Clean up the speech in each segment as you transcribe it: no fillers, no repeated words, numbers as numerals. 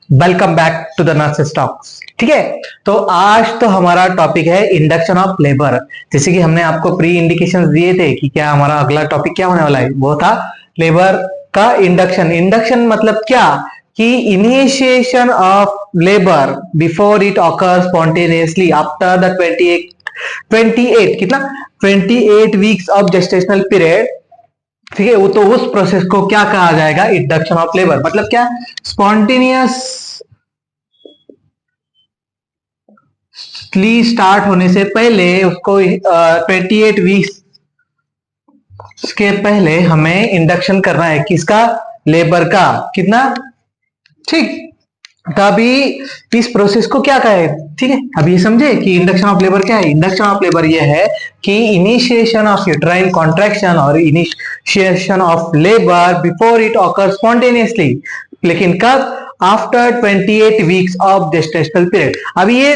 Welcome back to the nurses talks. ठीक है, तो आज तो हमारा टॉपिक है इंडक्शन ऑफ लेबर। जैसे कि हमने आपको प्री इंडिकेशंस दिए थे कि क्या हमारा अगला टॉपिक क्या होने वाला है, वो था लेबर का इंडक्शन। इंडक्शन मतलब क्या कि initiation of labour before it occur spontaneously after the 28 कितना 28 वीक्स ऑफ जेस्टेशनल पीरियड। ठीक है, वो तो उस प्रोसेस को क्या कहा जाएगा, इंडक्शन ऑफ लेबर। मतलब क्या, स्पॉन्टेनियसली स्टार्ट होने से पहले उसको 28 वीक्स के पहले हमें इंडक्शन करना है। किसका? लेबर का। कितना? ठीक, तभी इस प्रोसेस को क्या कहे। ठीक है, अब ये समझे कि इंडक्शन ऑफ लेबर क्या है। इंडक्शन ऑफ लेबर ये है कि इनिशिएशन ऑफ यूट्राइन कॉन्ट्रैक्शन और initiation of labour before it occur spontaneously, लेकिन कब? After 28 weeks of gestational period. अब ये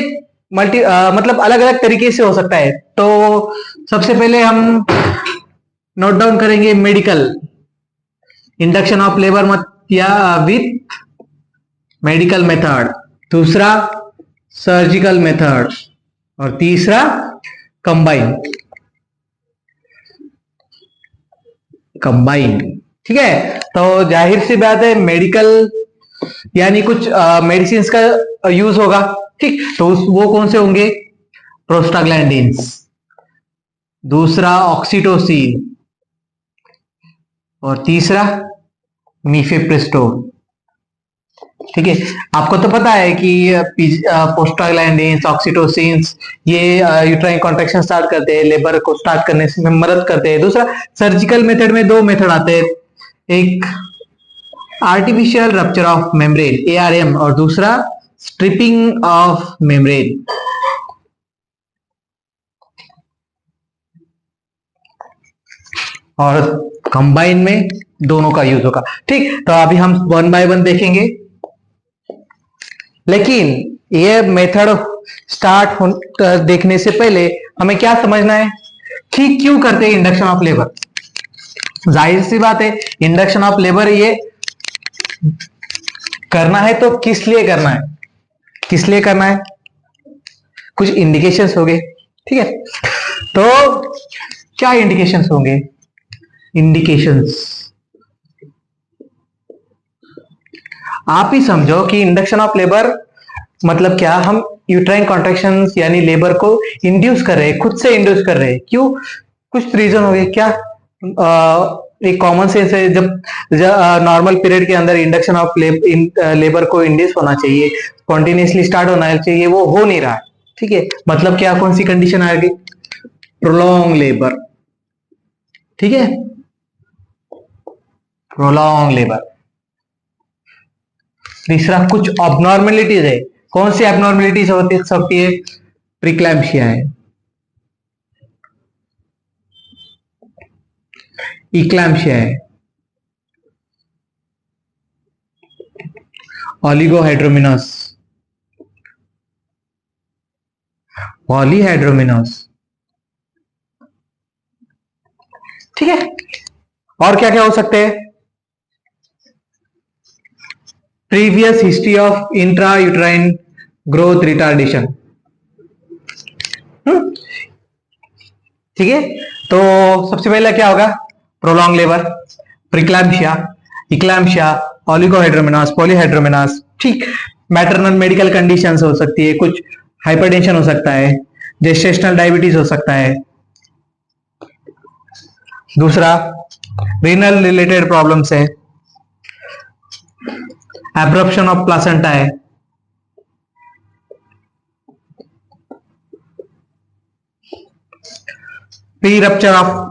मतलब अलग अलग तरीके से हो सकता है। तो सबसे पहले हम नोट डाउन करेंगे मेडिकल इंडक्शन ऑफ लेबर मत या विथ मेडिकल मेथड, दूसरा सर्जिकल मेथड और तीसरा कंबाइन। ठीक है, तो जाहिर सी बात है मेडिकल यानी कुछ मेडिसिन का यूज होगा। ठीक, तो वो कौन से होंगे? प्रोस्टाग्लैंडिन्स, दूसरा ऑक्सीटोसिन और तीसरा मीफेप्रिस्टोन। ठीक है, आपको तो पता है कि प्रोस्टाग्लैंडिन्स, ऑक्सीटोसिन्स ये यूट्राइन कॉन्ट्रैक्शन स्टार्ट करते हैं, लेबर को स्टार्ट करने में मदद करते हैं। दूसरा सर्जिकल मेथड में दो मेथड आते हैं, एक artificial rupture of membrane ARM और दूसरा स्ट्रिपिंग ऑफ मेम्ब्रेन। और कंबाइन में दोनों का यूज होगा। ठीक, तो अभी हम वन बाय वन देखेंगे, लेकिन ये मेथड स्टार्ट देखने से पहले हमें क्या समझना है कि क्यों करते हैं इंडक्शन ऑफ लेबर। जाहिर सी बात है, इंडक्शन ऑफ लेबर ये करना है तो किस लिए करना है, किस लिए करना है, कुछ इंडिकेशंस होंगे। ठीक है, तो क्या इंडिकेशंस होंगे? इंडिकेशंस आप ही समझो कि इंडक्शन ऑफ लेबर मतलब क्या, हम यूट्राइन कॉन्ट्रैक्शंस यानी लेबर को इंड्यूस कर रहे हैं, खुद से इंड्यूस कर रहे हैं। क्यों? कुछ रीजन हो गए क्या? एक कॉमन सेंस है, जब नॉर्मल पीरियड के अंदर इंडक्शन ऑफ लेबर को इंड्यूस होना चाहिए, कॉन्टिन्यूसली स्टार्ट होना चाहिए, वो हो नहीं रहा है। ठीक है, मतलब क्या, कौन सी कंडीशन आएगी? Prolong labour. ठीक है, प्रोलॉन्ग लेबर। तीसरा कुछ अबनॉर्मेलिटीज है। कौन सी एबनॉर्मेलिटीज होती सकती है? प्रीक्लैम्सिया है, इक्लैम्सिया है, ओलिगोहाइड्रोमिनस, पॉलीहाइड्रोमिनस। ठीक है, और क्या क्या हो सकते हैं? Previous history of intra uterine growth retardation. ठीक है, तो सबसे पहले क्या होगा? Prolong labour, preeclampsia, eclampsia, oligohydramnios, polyhydramnios. ठीक, मैटरनल मेडिकल कंडीशंस हो सकती है, कुछ हाइपरटेंशन हो सकता है, जेस्टेशनल डायबिटीज हो सकता है, दूसरा रीनल रिलेटेड प्रॉब्लम्स है, एब्रप्शन ऑफ प्लासेंटा है, pre rupture of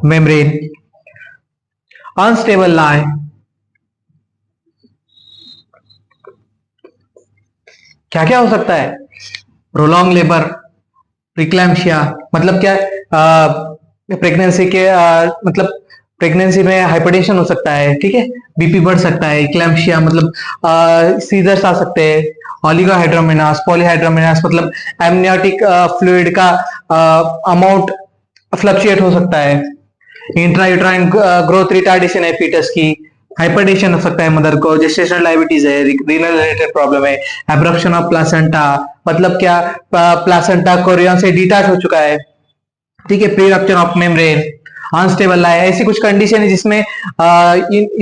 membrane, unstable lie, क्या क्या हो सकता है? प्रोलॉन्ग लेबर, प्रीक्लैम्सिया मतलब क्या, प्रेगनेंसी के मतलब प्रेगनेंसी में हाइपरटेंशन हो सकता है। ठीक है, बीपी बढ़ सकता है। इक्लैम्सिया मतलब सीजर्स आ सकते हैं। ओलिगोहाइड्रोमिनस, पॉलीहाइड्रोमिनस मतलब एमनियोटिक फ्लूइड का अमाउंट फ्लक्चुएट हो सकता है। इंट्रायूट्राइन ग्रोथ रिटार्डेशन है फीटस की। हाइपरटेंशन हो सकता है मदर को, जेस्टेशनल डायबिटीज है, रीनल रिलेटेड प्रॉब्लम है, एब्रप्शन ऑफ प्लासेंटा, मतलब क्या, प्लासेंटा कोरियन से डिटैच हो चुका है, ठीक है, pre rupture of membrane, unstable है, ऐसी कुछ कंडीशन है जिसमें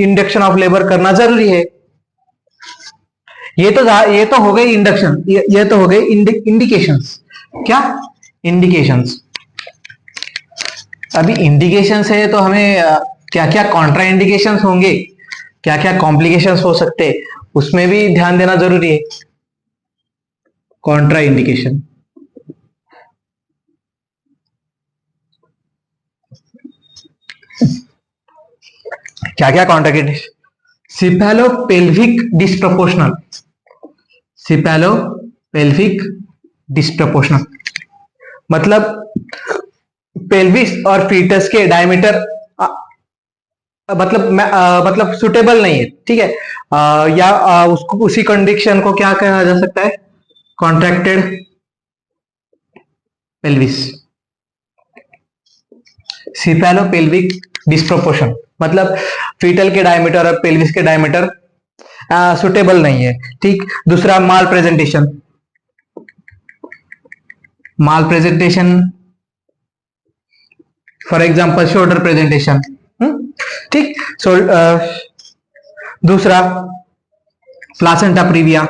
इंडक्शन ऑफ लेबर करना जरूरी है। ये तो हो गई इंडक्शन, ये तो हो गई इंडिकेशंस। क्या इंडिकेशंस? अभी इंडिकेशंस है तो हमें क्या क्या कॉन्ट्रा इंडिकेशंस होंगे, क्या क्या कॉम्प्लिकेशंस हो सकते हैं, उसमें भी ध्यान देना जरूरी है। कॉन्ट्रा इंडिकेशन क्या क्या कॉन्ट्रा इंडिकेशन? सिपैलोपेल्विक डिस्प्रोपोर्शनल, सिपैलोपेल्विक डिस्प्रोपोर्शनल मतलब पेल्विस और फीटस के डायमीटर मतलब सुटेबल नहीं है, ठीक है, या उसको उसी कंडीशन को क्या कहा जा सकता है? कॉन्ट्रैक्टेड पेल्विस, सिपैलोपेल्विक डिस्प्रोपोर्शन मतलब फीटल के डायमीटर और पेल्विस के डायमीटर सुटेबल नहीं है, ठीक। दूसरा malpresentation, malpresentation for example shoulder presentation, ठीक। दूसरा प्लासेंटा प्रीविया,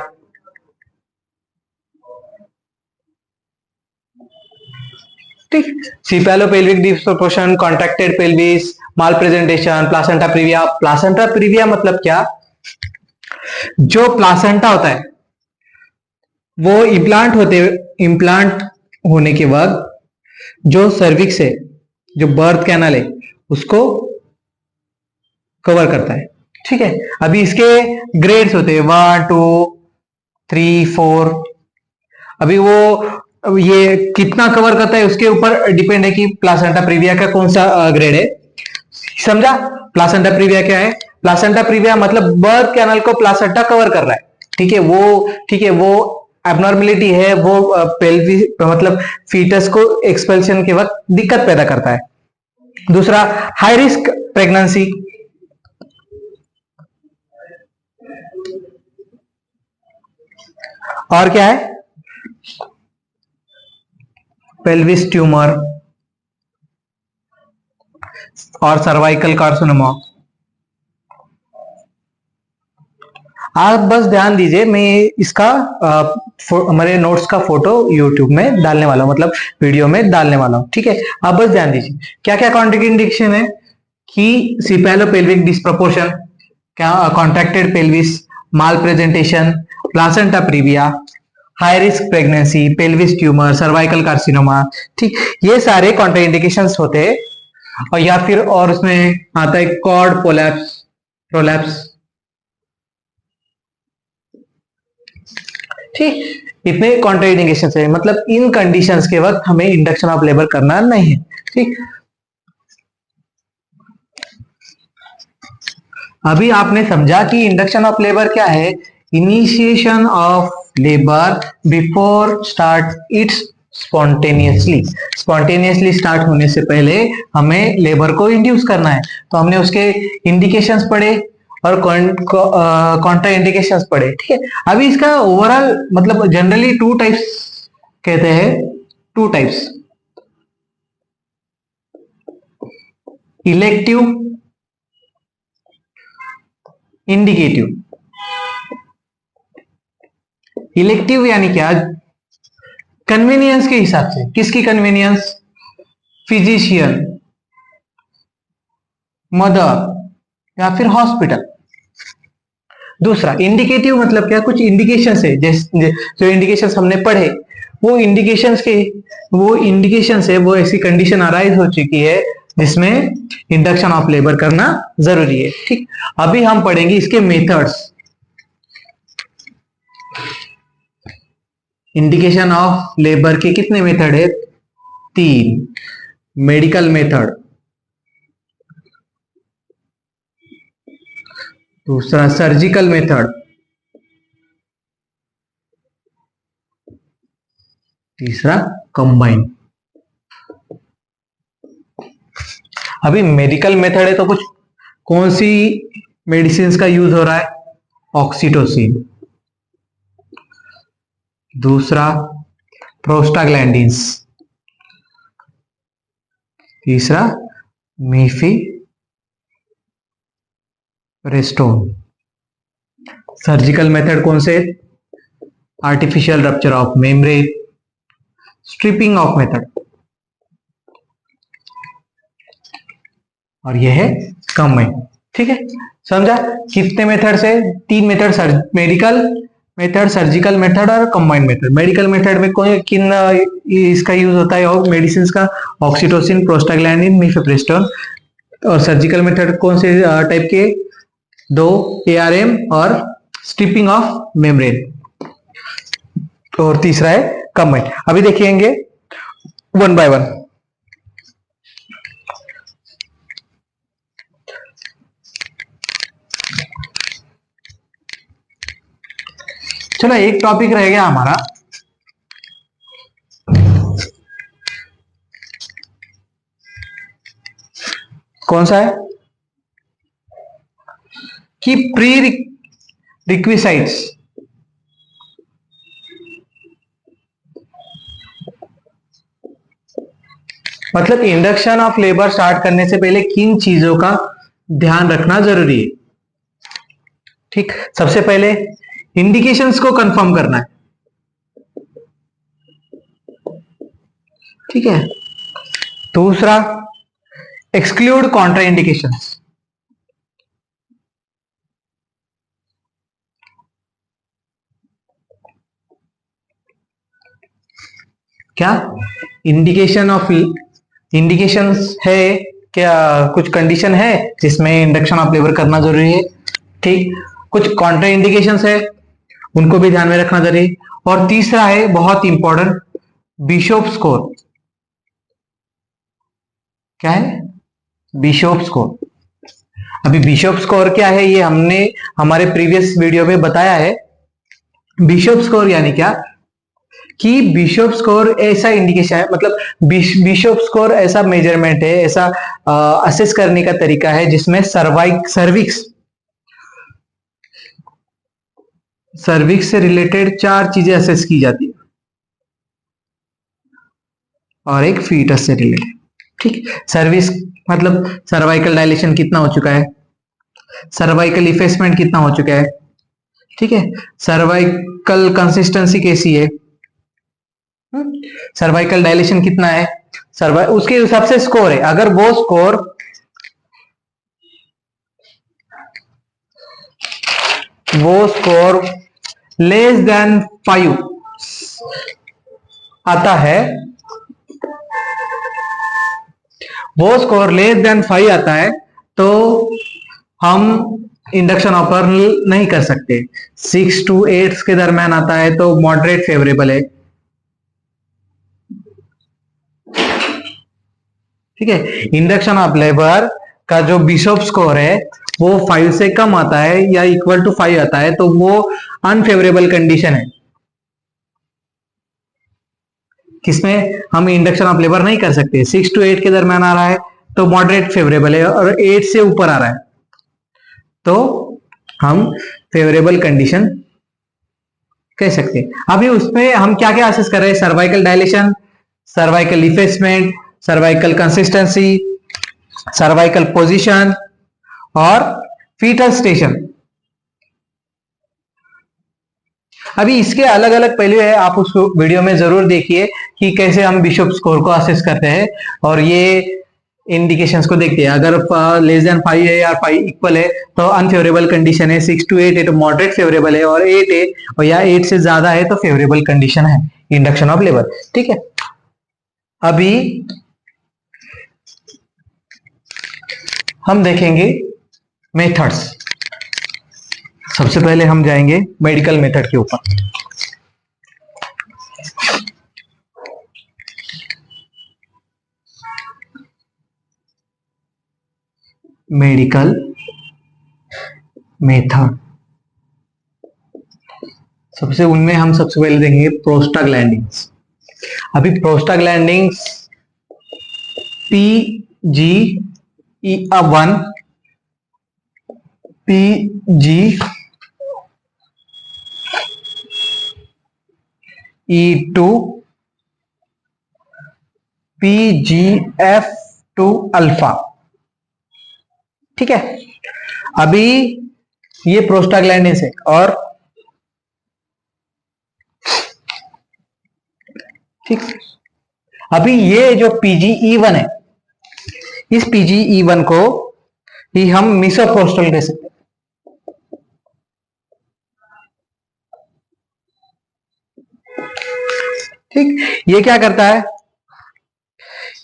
ठीक। Cephalopelvic disproportion, contracted pelvis, malpresentation, placenta previa. Placenta previa मतलब क्या? जो प्लासेंटा होता है वो इम्प्लांट होने के वक्त जो सर्विक्स है, जो बर्थ कैनल है, उसको कवर करता है, ठीक है। अभी इसके ग्रेड्स होते हैं 1 2 3 4। अभी वो ये कितना कवर करता है उसके ऊपर डिपेंड है कि प्लासेंटा प्रीविया का कौन सा ग्रेड है, समझा? प्लासेंटा प्रीविया क्या है? प्लासेंटा प्रीविया मतलब बर्थ कैनल को प्लासेंटा कवर कर रहा है, ठीक है, वो एबनॉर्मेलिटी है, वो पेल्विस मतलब फीटस को एक्सपेल्शन के वक्त दिक्कत पैदा करता है। दूसरा हाई रिस्क प्रेगनेंसी, और क्या है? पेल्विस ट्यूमर और सर्वाइकल कार्सिनोमा। आप बस ध्यान दीजिए, मैं इसका हमारे नोट्स का फोटो यूट्यूब में डालने वाला हूं, मतलब वीडियो में डालने वाला हूं, ठीक है। आप बस ध्यान दीजिए क्या क्या कॉन्ट्राइंडिकेशन है कि सिपैलोपेल्विक डिस्प्रोपोर्शन, क्या contracted pelvis, malpresentation, placenta previa, high risk pregnancy, pelvis tumour, cervical carcinoma, ठीक। ये सारे कॉन्ट्राइंडिकेशंस होते हैं। और या फिर और उसमें आता है कॉर्ड प्रोलैप्स, ठीक। इतने कॉन्ट्राइंडिकेशंस है, मतलब इन कंडीशंस के वक्त हमें इंडक्शन ऑफ लेबर करना नहीं है, ठीक। अभी आपने समझा कि इंडक्शन ऑफ लेबर क्या है? Initiation of labour before start it's spontaneously, spontaneously start होने से पहले हमें लेबर को इंड्यूस करना है। तो हमने उसके इंडिकेशंस पढ़े और कॉन्ट्रा इंडिकेशंस पढ़े, ठीक है। अभी इसका ओवरऑल मतलब जनरली 2 टाइप्स कहते हैं, 2 टाइप्स, इलेक्टिव, इंडिकेटिव। इलेक्टिव यानी क्या? कन्वीनियंस के हिसाब से। किसकी कन्वीनियंस? फिजिशियन, मदर या फिर हॉस्पिटल। दूसरा इंडिकेटिव मतलब क्या? कुछ इंडिकेशंस है, जैसे जो इंडिकेशंस हमने पढ़े, वो इंडिकेशंस है, वो ऐसी कंडीशन अराइज हो चुकी है जिसमें इंडक्शन ऑफ लेबर करना जरूरी है, ठीक। अभी हम पढ़ेंगे इसके मेथड्स। इंडिकेशन ऑफ लेबर के कितने मेथड है? 3। मेडिकल मेथड, दूसरा सर्जिकल मेथड, तीसरा कंबाइन। अभी मेडिकल मेथड है तो कुछ कौन सी मेडिसिन का यूज हो रहा है? ऑक्सीटोसिन। दूसरा प्रोस्टाग्लैंडिन्स। तीसरा मीफेप्रिस्टोन। सर्जिकल मेथड कौन से? Artificial rupture of membrane, stripping of method, और यह है कंबाइन। ठीक है, समझा? कितने मेथड से? 3 method, medical method, surgical method और कंबाइंड मेथड। मेडिकल मेथड में कोई किन इसका यूज होता है? और मेडिसिन का ऑक्सीटोसिन, प्रोस्टाग्लैंडिन, मीफेप्रिस्टोन। और सर्जिकल मेथड कौन से टाइप के? 2, ARM और स्ट्रिपिंग ऑफ मेम्ब्रेन, और तीसरा है कंबाइंड। अभी देखेंगे वन बाय वन। चलो, एक टॉपिक रह गया हमारा, कौन सा है? कि प्री रिक्विसाइट्स, मतलब इंडक्शन ऑफ लेबर स्टार्ट करने से पहले किन चीजों का ध्यान रखना जरूरी है। ठीक, सबसे पहले इंडिकेशंस को कंफर्म करना है। ठीक है, दूसरा एक्सक्लूड कॉन्ट्रा इंडिकेशंस। क्या इंडिकेशंस है? क्या कुछ कंडीशन है जिसमें इंडक्शन ऑफ लेबर करना जरूरी है? ठीक, कुछ कॉन्ट्रा इंडिकेशंस है, उनको भी ध्यान में रखना जरूरी। और तीसरा है बहुत इंपॉर्टेंट, बिशोप स्कोर। क्या है? बिशोप स्कोर। अभी बिशोप स्कोर क्या है, ये हमने हमारे प्रीवियस वीडियो में बताया है। बिशोप स्कोर यानी क्या? कि बिशोप स्कोर ऐसा इंडिकेशन है, मतलब बिशोप स्कोर ऐसा मेजरमेंट है, ऐसा असेस करने का तरीका है जिसमें सर्विक्स से रिलेटेड 4 चीजें असेस की जाती है, और एक फीटस से रिलेटेड। ठीक, सर्विस मतलब सर्वाइकल डायलेशन कितना हो चुका है, सर्वाइकल इफेसमेंट कितना हो चुका है, ठीक है, सर्वाइकल कंसिस्टेंसी कैसी है, सर्वाइकल डायलेशन कितना है, उसके हिसाब से स्कोर है। अगर वो स्कोर लेस देन 5 आता है, वो स्कोर लेस देन 5 आता है, तो हम इंडक्शन ऑफर नहीं कर सकते। 6 to 8 के दरमियान आता है तो मॉडरेट फेवरेबल है। ठीक है, इंडक्शन ऑफ लेबर का जो बिशोप स्कोर है वो 5 से कम आता है या इक्वल टू 5 आता है तो वो अनफेवरेबल कंडीशन है, किसमें हम इंडक्शन ऑफ लेबर नहीं कर सकते। 6 to 8 के दरमियान आ रहा है तो मॉडरेट फेवरेबल है, और 8 से ऊपर आ रहा है तो हम फेवरेबल कंडीशन कह सकते हैं। अभी उसमें हम क्या क्या असेस कर रहे हैं? Cervical dilation, cervical effacement, cervical consistency, cervical position और फीटल स्टेशन। अभी इसके अलग अलग पहलू है, आप उस वीडियो में जरूर देखिए कि कैसे हम बिशोप स्कोर को असेस करते हैं, और ये इंडिकेशंस को देखते हैं। अगर लेस देन 5 है या 5 इक्वल है तो अनफेवरेबल कंडीशन है, 6 to 8 है तो मॉडरेट फेवरेबल है, और 8 है और या 8 से ज्यादा है तो फेवरेबल कंडीशन है इंडक्शन ऑफ लेबर। ठीक है, अभी हम देखेंगे मेथड्स। सबसे पहले हम जाएंगे मेडिकल मेथड के ऊपर। मेडिकल मेथड, उनमें हम सबसे पहले देखेंगे प्रोस्टाग्लैंडिन्स। अभी prostaglandins PGE1 PGE2 PGF2 alpha. ठीक है, अभी ये प्रोस्टाग्लैंडिन है और ठीक, अभी ये जो PGE1 है, इस PGE1 को ही हम मिसोप्रोस्टल कह सकते हैं। ठीक, ये क्या करता है,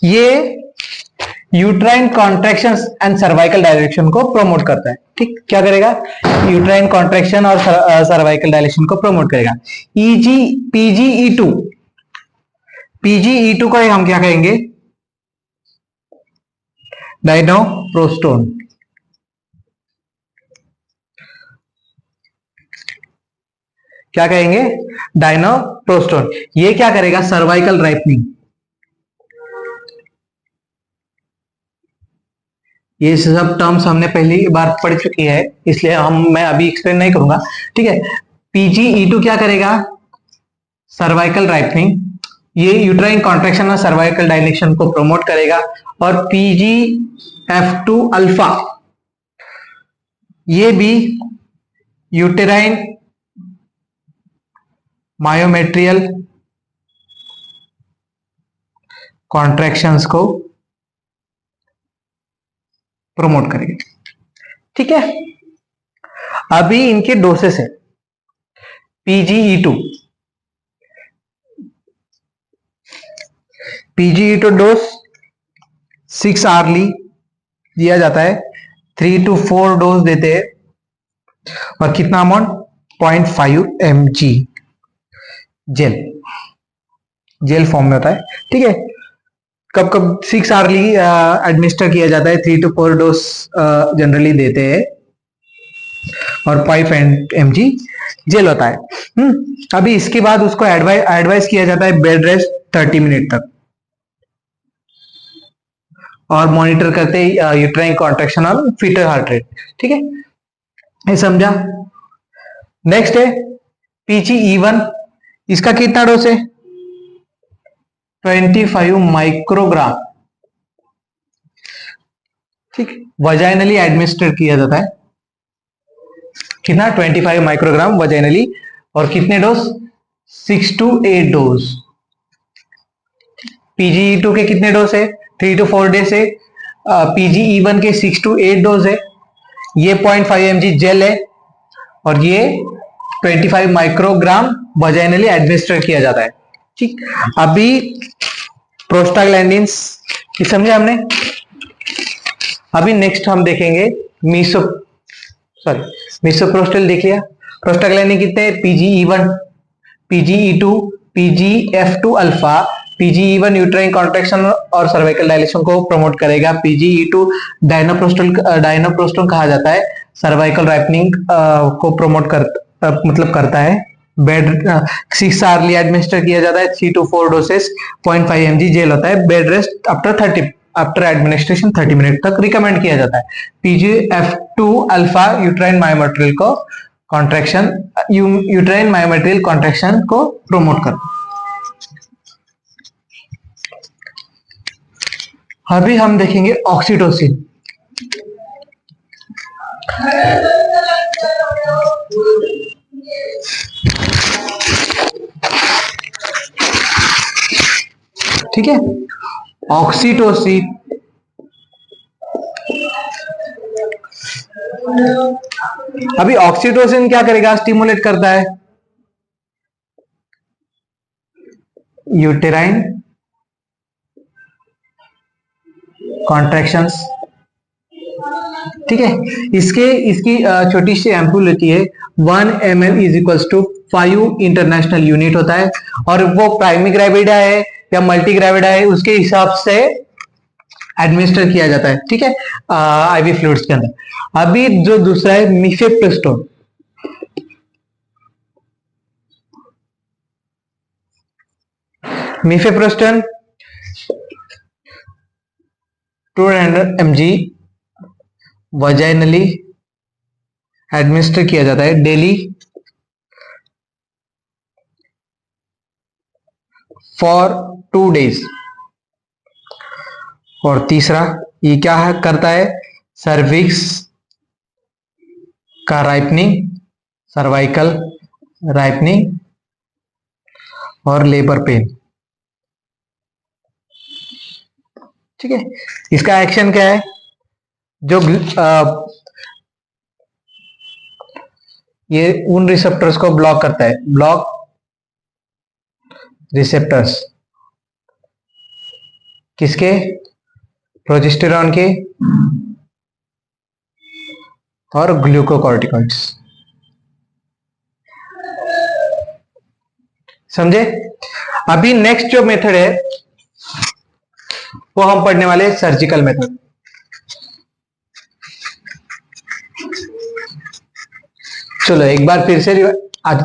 ये uterine contraction and cervical dilation को प्रमोट करता है। ठीक, क्या करेगा, यूट्राइन कॉन्ट्रैक्शन और सर्वाइकल डायलेशन को प्रमोट करेगा। PGE2 को हम क्या कहेंगे, डायनोप्रोस्टोन। क्या कहेंगे, डायनोप्रोस्टोन। ये क्या करेगा, सर्वाइकल राइपनिंग। ये सब टर्म्स हमने पहली बार पढ़ चुकी है, इसलिए मैं अभी एक्सप्लेन नहीं करूंगा। ठीक है, PGE2 क्या करेगा, सर्वाइकल राइपनिंग, ये यूट्राइन कॉन्ट्रैक्शन और सर्वाइकल डायलेशन को प्रमोट करेगा। और PGF2 अल्फा, ये भी यूटेराइन मायोमेट्रियल कॉन्ट्रैक्शंस को प्रमोट करेगा। ठीक है, अभी इनके डोसेस है। PGE2 डोज 6 आवर्ली दिया जाता है, 3 to 4 डोज देते हैं, और कितना अमाउंट, 0.5 mg जेल फॉर्म में होता है। ठीक है, कब कब 6 आवर्ली एडमिनिस्टर किया जाता है, 3 to 4 डोज जनरली देते हैं, और 5 mg जेल होता है। अभी इसके बाद उसको एडवाइस किया जाता है बेड रेस्ट 30 मिनट तक, और मॉनिटर करते हैं यूट्राइन कॉन्ट्रैक्शन और फीटल हार्ट रेट। ठीक है, ये समझा। नेक्स्ट है PGE1, इसका कितना डोज है, 25 माइक्रोग्राम। ठीक, वजाइनली एडमिनिस्टर किया जाता है, कितना, 25 माइक्रोग्राम वजाइनली, और कितने डोज, 6 to 8 डोज। PGE2 के कितने डोज है, 3 to 4 डेज है। PGE1 के 6 to 8 डोज है। ये 0.5 mg जेल है, और ये 25 माइक्रोग्राम वजाइनली एडमिनिस्टर किया जाता है। ठीक, अभी प्रोस्टाग्लैंडिन्स समझे हमने। अभी नेक्स्ट हम देखेंगे मिसोप्रोस्टल देख लिया। प्रोस्टाग्लैंडिन कितने हैं, PGE1, PGE2, PGF2 alpha. PGE1 uterine contraction और सर्वाइकल डायलेशन को प्रमोट करेगा। PGE2 डायनोप्रोस्टोन कहा जाता है, सर्वाइकल राइपनिंग को प्रमोट करता है। बेड 6 आवर्ली एडमिनिस्टर किया जाता है, 3 to 4 डोसेस, 0.5 mg जेल होता है। Bed rest after administration 30 minute तक रिकमेंड किया जाता है। PGF2 अल्फा यूट्राइन मायोमेट्रियल को कॉन्ट्रैक्शन यूट्राइन मायोमेट्रियल कॉन्ट्रैक्शन को प्रमोट करता है। अभी हम देखेंगे ऑक्सीटोसिन। ठीक है, ऑक्सीटोसिन अभी ऑक्सीटोसिन क्या करेगा, स्टिमुलेट करता है यूटेराइन कॉन्ट्रैक्शंस। ठीक है, इसकी छोटी सी एम्पूल होती है, 1 ml is equals to 5 international unit होता है, और वो प्राइमरी ग्रेविडा है या मल्टी ग्रेविडा है, उसके हिसाब से एडमिनिस्टर किया जाता है। ठीक है, आईवी फ्लूइड्स के अंदर। अभी जो दूसरा है mifepristone, mifepristone 200 mg vaginally administer किया जाता है डेली फॉर 2 days। और तीसरा ये क्या है करता है, सर्विक्स का राइपनिंग, सर्वाइकल राइपनिंग और लेबर पेन। ठीक है, इसका एक्शन क्या है, जो ये उन रिसेप्टर्स को ब्लॉक करता है, ब्लॉक रिसेप्टर्स किसके, प्रोजेस्टेरॉन के और ग्लूकोकॉर्टिकॉइड्स। समझे। अभी नेक्स्ट जो मेथड है वो हम पढ़ने वाले सर्जिकल मेथड। चलो एक बार फिर से आज